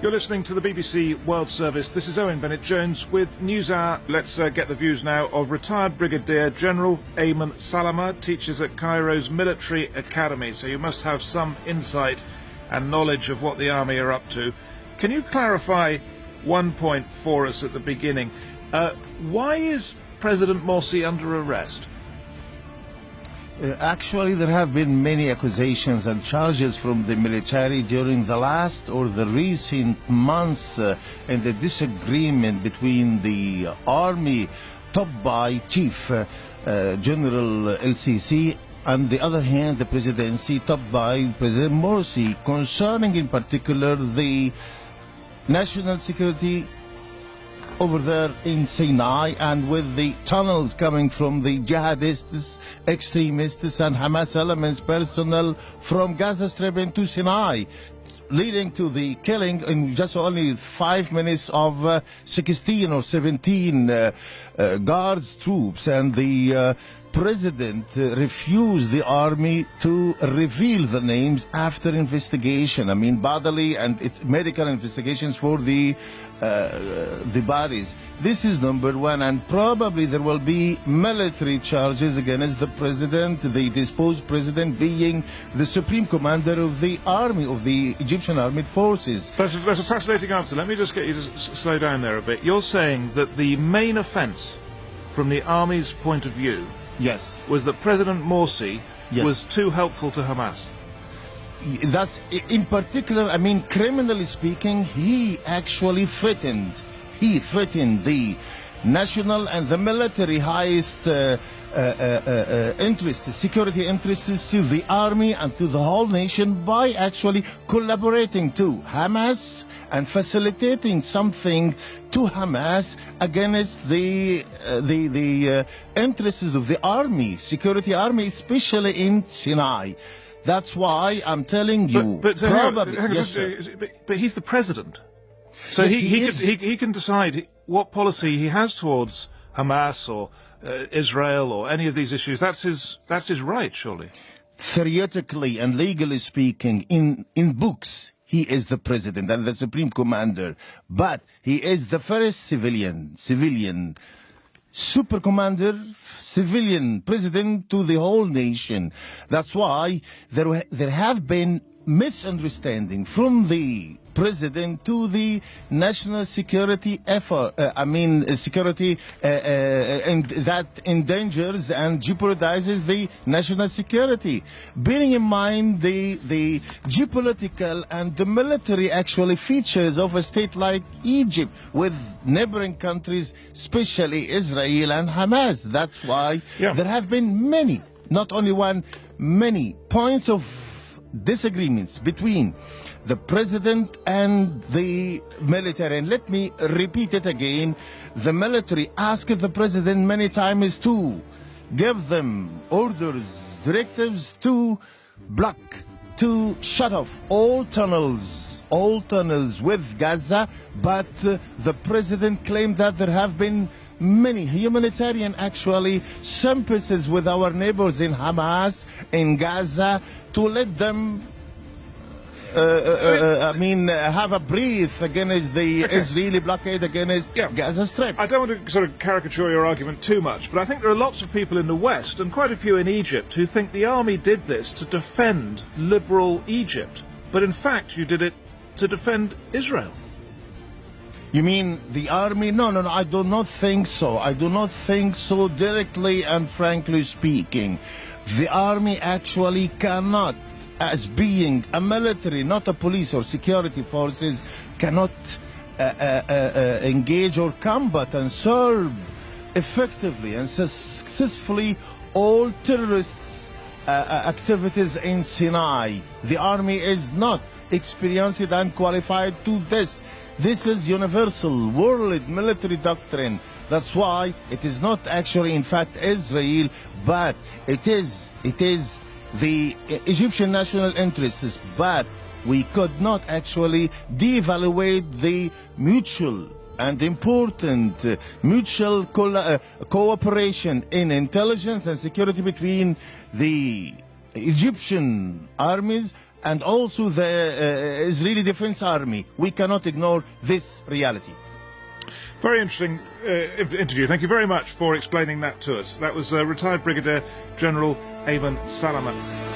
You're listening to the BBC World Service. This is Owen Bennett-Jones with NewsHour. Let's get the views now of retired Brigadier General Ayman Salama, teaches at Cairo's Military Academy. So you must have some insight and knowledge of what the army are up to. Can you clarify one point for us at the beginning? Why is President Morsi under arrest? Actually, there have been many accusations and charges from the military during the last or the recent months in the disagreement between the army topped by Chief General السيسي, on the other hand the presidency topped by President Morsi, concerning in particular the national security over there in Sinai, and with the tunnels coming from the jihadists, extremists and Hamas elements personnel from Gaza Strip into Sinai, leading to the killing in just only 5 minutes of 16 or 17 guards, troops, and the President refused the army to reveal the names after investigation. I mean, bodily and medical investigations for the bodies. This is number one, and probably there will be military charges against the president, the disposed president, being the supreme commander of the army, of the Egyptian armed forces. That's a fascinating answer. Let me just get you to slow down there a bit. You're saying that the main offence, from the army's point of view, yes, was that President Morsi was too helpful to Hamas. That's in particular, I mean, criminally speaking, he actually threatened the national and the military highest interests, security interests to the army and to the whole nation by actually collaborating to Hamas and facilitating something to Hamas against the interests of the army, security army, especially in Sinai. That's why I'm telling you. But probably, but he's the president, so yes, he can decide what policy he has towards Hamas or Israel or any of these issues. That's his right, surely. Theoretically and legally speaking, in books, he is the president and the supreme commander, but he is the first civilian super commander, civilian president to the whole nation. That's why there have been misunderstanding from the president to the national security effort. Security and that endangers and jeopardizes the national security. Bearing in mind the geopolitical and the military actually features of a state like Egypt with neighboring countries, especially Israel and Hamas. That's why there have been many, not only one, many points of disagreements between the president and the military. And let me repeat it again. The military asked the president many times to give them orders, directives to block, to shut off all tunnels with Gaza, but the president claimed that there have been many humanitarian actually sympathies with our neighbors in Hamas, in Gaza, to let them have a breath against the Israeli blockade against Gaza Strip. I don't want to sort of caricature your argument too much, but I think there are lots of people in the West, and quite a few in Egypt, who think the army did this to defend liberal Egypt. But in fact, you did it to defend Israel. You mean the army? No, I do not think so. I do not think so directly and frankly speaking. The army actually cannot, as being a military, not a police or security forces, cannot engage or combat and serve effectively and successfully all terrorists' activities in Sinai. The army is not experienced and qualified to this. This is universal world military doctrine. That's why it is not actually, in fact, Israel, but it is the Egyptian national interests. But we could not actually devaluate the mutual and important mutual cooperation in intelligence and security between the Egyptian armies and also the Israeli Defense Army. We cannot ignore this reality. Very interesting interview. Thank you very much for explaining that to us. That was retired Brigadier General Ayman Salama.